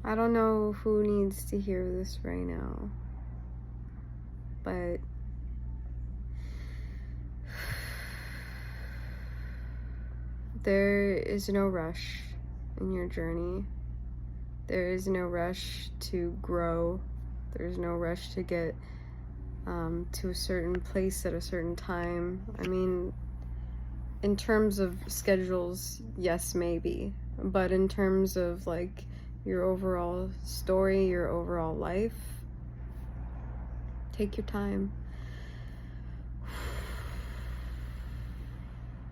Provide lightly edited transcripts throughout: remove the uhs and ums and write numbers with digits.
I don't know who needs to hear this right now, but there is no rush in your journey. There is no rush to grow. There's no rush to get to a certain place at a certain time. I mean, in terms of schedules, yes, maybe. But in terms of like your overall story, your overall life, take your time.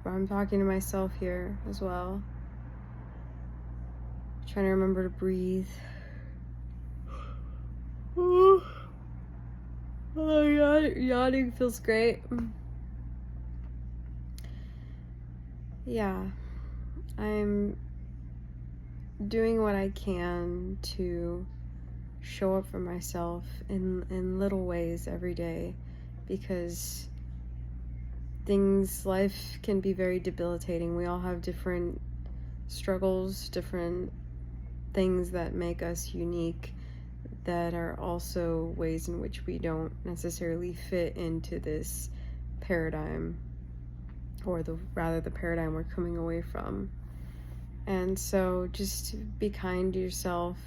I'm talking to myself here as well. Trying to remember to breathe. Oh, yawning feels great. Yeah, I'm doing what I can to show up for myself in little ways every day, because life can be very debilitating. We all have different struggles, different things that make us unique, that are also ways in which we don't necessarily fit into this paradigm, or the paradigm we're coming away from. And so just be kind to yourself,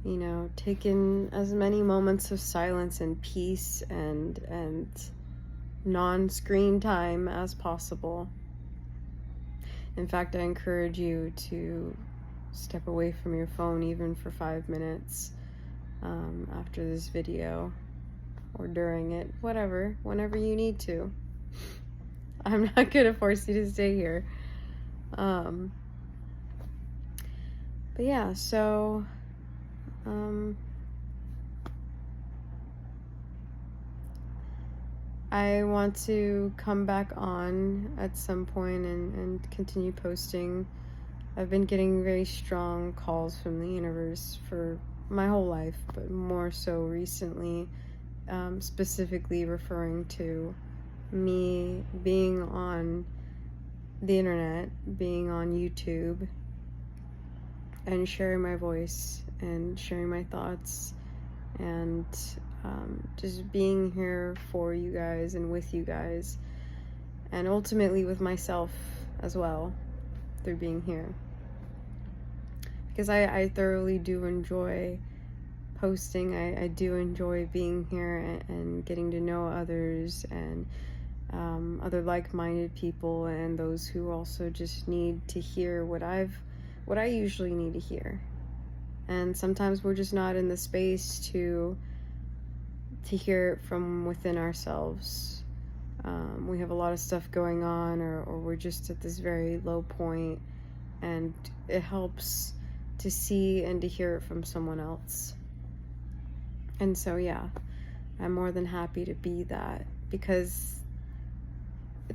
you know, take in as many moments of silence and peace and non-screen time as possible. In fact, I encourage you to step away from your phone even for 5 minutes after this video, or during it, whatever, whenever you need to. I'm not gonna force you to stay here. But yeah, so I want to come back on at some point and continue posting. I've been getting very strong calls from the universe for my whole life, but more so recently, specifically referring to me being on the internet, being on YouTube, and sharing my voice and sharing my thoughts, and just being here for you guys and with you guys, and ultimately with myself as well, through being here. Because I thoroughly do enjoy posting. I do enjoy being here and getting to know others, and other like-minded people, and those who also just need to hear what I usually need to hear. And sometimes we're just not in the space to hear it from within ourselves. We have a lot of stuff going on, or we're just at this very low point, and it helps to see and to hear it from someone else. And so yeah, I'm more than happy to be that, because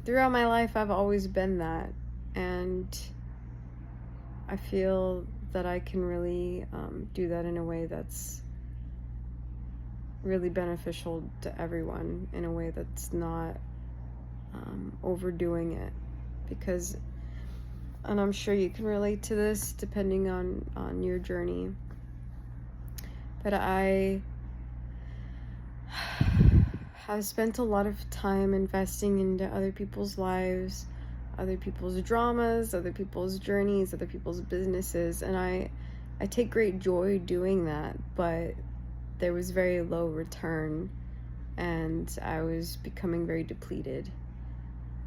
throughout my life I've always been that, and I feel that I can really do that in a way that's really beneficial to everyone, in a way that's not overdoing it. Because, and I'm sure you can relate to this depending on your journey, but I have spent a lot of time investing into other people's lives, other people's dramas, other people's journeys, other people's businesses, and I take great joy doing that, but there was very low return, and I was becoming very depleted.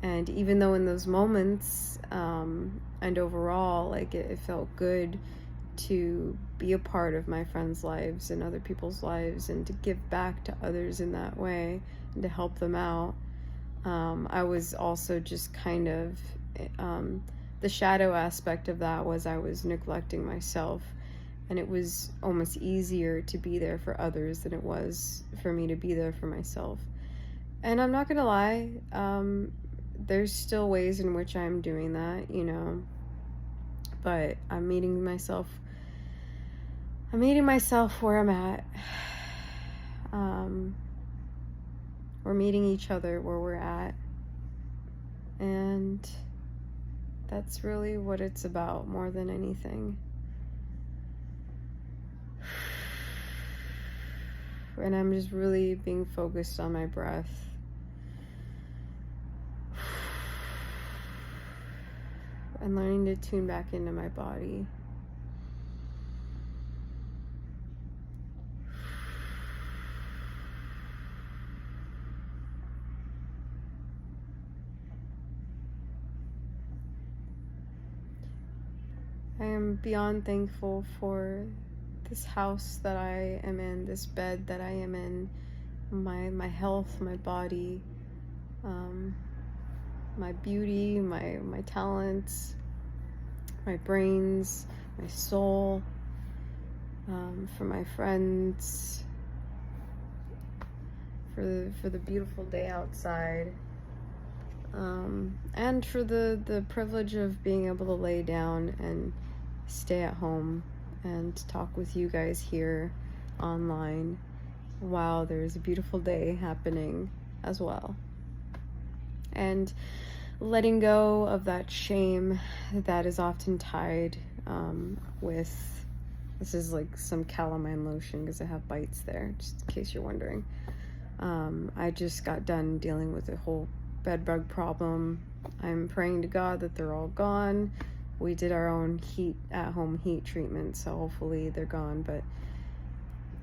And even though in those moments, and overall, like, it felt good to be a part of my friends' lives and other people's lives, and to give back to others in that way, and to help them out, I was also just kind of, the shadow aspect of that was I was neglecting myself, and it was almost easier to be there for others than it was for me to be there for myself. And I'm not gonna lie, there's still ways in which I'm doing that, you know, but I'm meeting myself where I'm at. We're meeting each other where we're at, and that's really what it's about more than anything. And I'm just really being focused on my breath. And learning to tune back into my body. I am beyond thankful for this house that I am in, this bed that I am in, my health, my body, my beauty, my talents, my brains, my soul, for my friends, for the beautiful day outside, and for the privilege of being able to lay down and stay at home and talk with you guys here online while there's a beautiful day happening as well. And letting go of that shame that is often tied with, this is like some calamine lotion because I have bites there, just in case you're wondering. I just got done dealing with the whole bed bug problem. I'm praying to God that they're all gone. We did our own at-home heat treatment, so hopefully they're gone.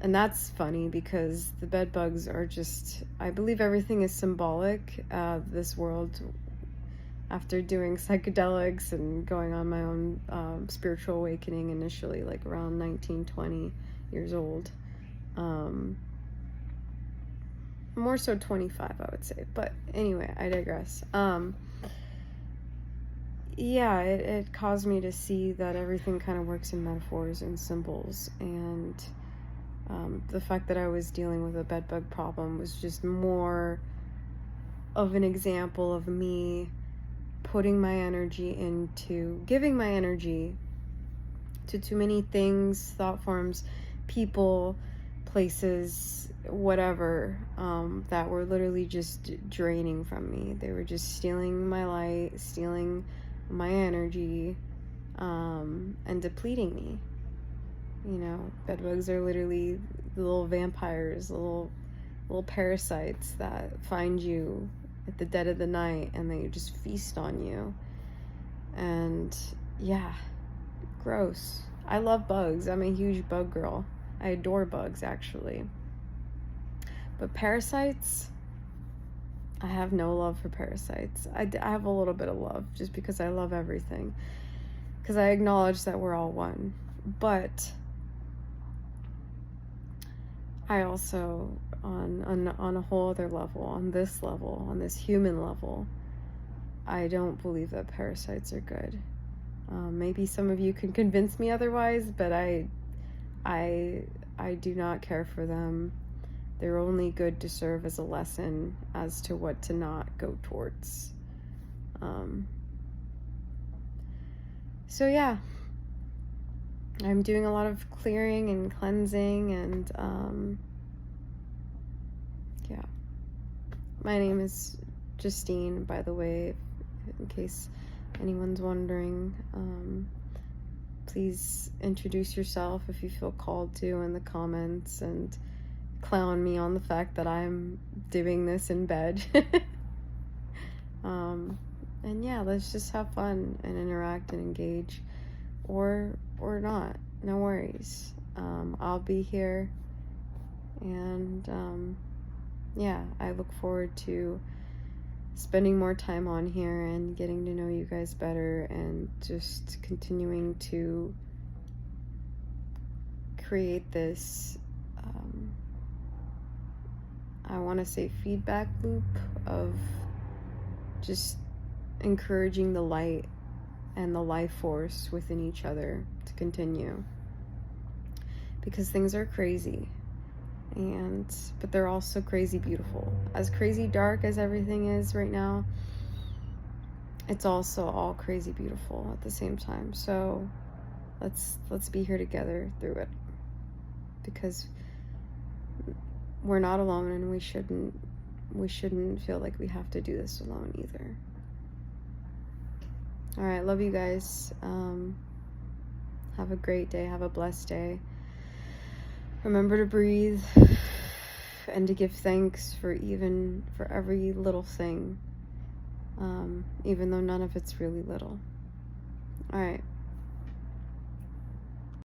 And that's funny because the bed bugs are just, I believe everything is symbolic of this world. After doing psychedelics and going on my own spiritual awakening initially, like around 19, 20 years old. More so 25, I would say. But anyway, I digress. Yeah, it caused me to see that everything kind of works in metaphors and symbols. And the fact that I was dealing with a bedbug problem was just more of an example of me putting my energy into, giving my energy to too many things, thought forms, people, places, whatever, that were literally just draining from me. They were just stealing my light, stealing my energy, and depleting me. You know, bedbugs are literally the little vampires, little parasites that find you at the dead of the night and they just feast on you. And yeah, gross. I love bugs. I'm a huge bug girl. I adore bugs, actually. But parasites, I have no love for parasites. I have a little bit of love just because I love everything. Because I acknowledge that we're all one. But I also, on a whole other level, on this human level, I don't believe that parasites are good. Maybe some of you can convince me otherwise, but I do not care for them. They're only good to serve as a lesson as to what to not go towards. So yeah, I'm doing a lot of clearing and cleansing, and yeah. My name is Justine, by the way, in case anyone's wondering. Please introduce yourself if you feel called to in the comments, and clown me on the fact that I'm doing this in bed. And yeah, let's just have fun and interact and engage, or not, no worries. I'll be here, and yeah, I look forward to spending more time on here and getting to know you guys better, and just continuing to create this I want to say feedback loop of just encouraging the light and the life force within each other to continue, because things are crazy, but they're also crazy beautiful. As crazy dark as everything is right now, it's also all crazy beautiful at the same time. So let's be here together through it, because we're not alone, and we shouldn't feel like we have to do this alone either. All right, love you guys. Have a great day. Have a blessed day. Remember to breathe and to give thanks for every little thing, even though none of it's really little. All right.